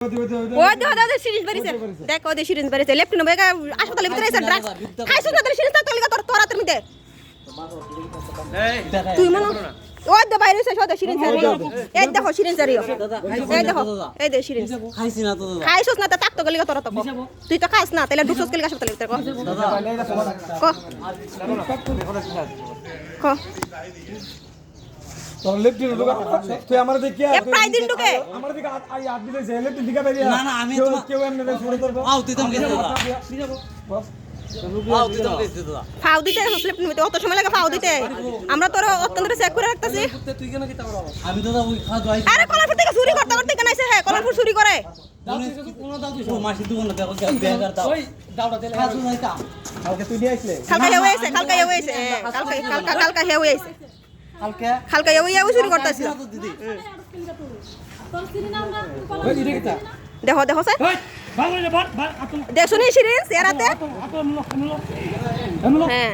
ওই দাদা সিরিজ বাড়িছে দেখ ওই সিরিজ বাড়িছে লেফট নো বেগা হাসপাতালের ভিতরে আছে ড্রাগস খাইছো না সিরিজ তা তলিগা তোর হাতের মধ্যে তুই মনে ওই দে বাইরে এসে সদা সিরিজ সারিও এই দেখো সিরিজ সারিও এই দেখো এই দে সিরিজ খাইছি না তো দাদা খাইছস না তা তাক তো গলিগা তোর তো তুই তো খাস না তাহলে ঢুকছস গলিগা হাসপাতালের ভিতরে ক তোর লেফট দিন ঢুকা তুই আমার দিকে এক প্রায় দিন ঢুকে আমার দিকে আই হাত দিলে যে লেফট দিকে বেরিয়ে না না আমি তো কেউ এমনি ছোট তোর আও তুই তো গেছিস দাদা আও তুই তো গেছিস দাদা ফাউ দিতে হসলে নিতে অত সময় লাগে ফাউ দিতে আমরা তোর অত্যন্ত চেক করে রাখতাছি তুই কেন কি তাবড়া আমি তো ওই খাওয়া দাওয়াই আরে কলারপুর থেকে চুরি করতে করতে কেন আইছে হ্যাঁ কলারপুর চুরি করে ও মাসি দুগুণ না দেখো বেগার দাও ওই দাওড়া দিলে খাসু নাইতা কালকে তুই নিয়ে আইছিলে কালকা হেওয়ে আইছে কালকা হেওয়ে আইছে কালকা হেওয়ে আইছে কালকে কালকা হেওয়ে চুরি করতেছিল তো দিদি ওই দিকে কিটা দেখো দেখো স্যার ওই ভালো বল আতম দেখো নি সিরিজ এরাতে আতম হ্যাঁ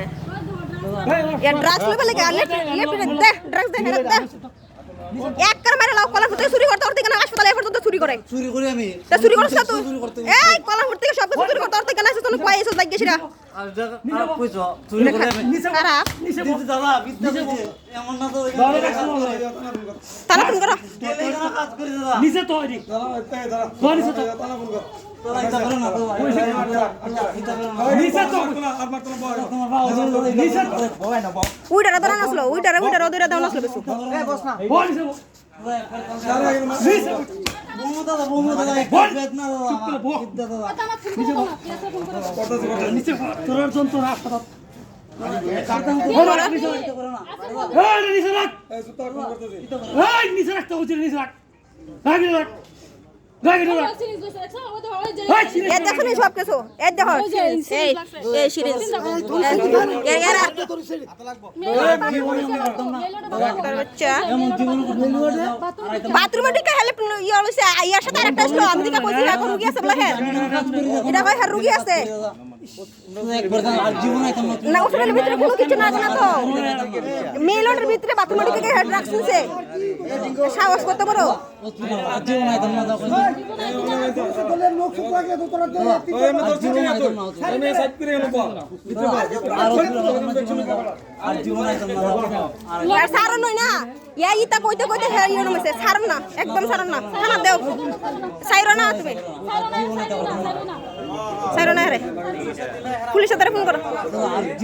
ये ड्रग्स लेवल के लेफ्ट दे ड्रग्स दे हेरे दे এক কার মারে লাও কলারপুর থেকে চুরি করতে করতে কেন হাসপাতালে এ পর্যন্ত চুরি করে চুরি করি আমি তা চুরি করছ না তুই এই কলারপুর থেকে সব চুরি করতে করতে কেন আসছ তুই কই এসে লাগিয়েছিস আর দেখা কইছো চুরি করি আমি খারাপ দিদি দাদা বিদ্যা দিদি এমন না তো তারা ফোন করো কেলে না কাজ করি দাদা নিচে তো আইদি দাঁড়া এই দাঁড়া কোন নিচে তো তালা ফোন কর তোরা এটা করো না নিচে তো আর মারতো না বয় তোমার বাবা নিচে তো বয় না বয় উইডারা ধরা নাসলো উইডারা ওদরা দাও নাসলো বেশি এই বস না বয় নিচে নিচে বমু দাদা বল বেদ না দাদা বিদ্যা দাদা নিচে তোর জন তোর হাসপাতাল এই নিচে রাখ এই সুতা কোন করতেছিস এই নিচে রাখ তো উচিত নিচে রাখ রাখ রাখ এ দেখো নি সব কিছু এ দেখো এই সিরিজ এরা ডাক্তার বাচ্চা বাথরুমে ঢুকে হেল্প ইয়া হইছে আইয়ার সাথে আরেকটা আসলো আমি দিকে কইছি এখন রোগী আছে বলে হ্যাঁ এটা ভাই হ্যাঁ রোগী আছে একবার আর জীবন আইতাম না না ওখানে ভিতরে কোনো কিছু না জানা তো মেলনের ভিতরে বাথরুমে ঢুকে হেড রাখছে সাহস করতে পারো আর জীবন আইতাম না দাও আর জীবন আইতাম না আর সারন নয় না ইয়া ইতা কইতে কইতে হে ইয়ে নমছে সারন না একদম সারন না খানা দেও সাইরো না তুমি সাইরো না রে পুলিশের দ্বারা ফোন করো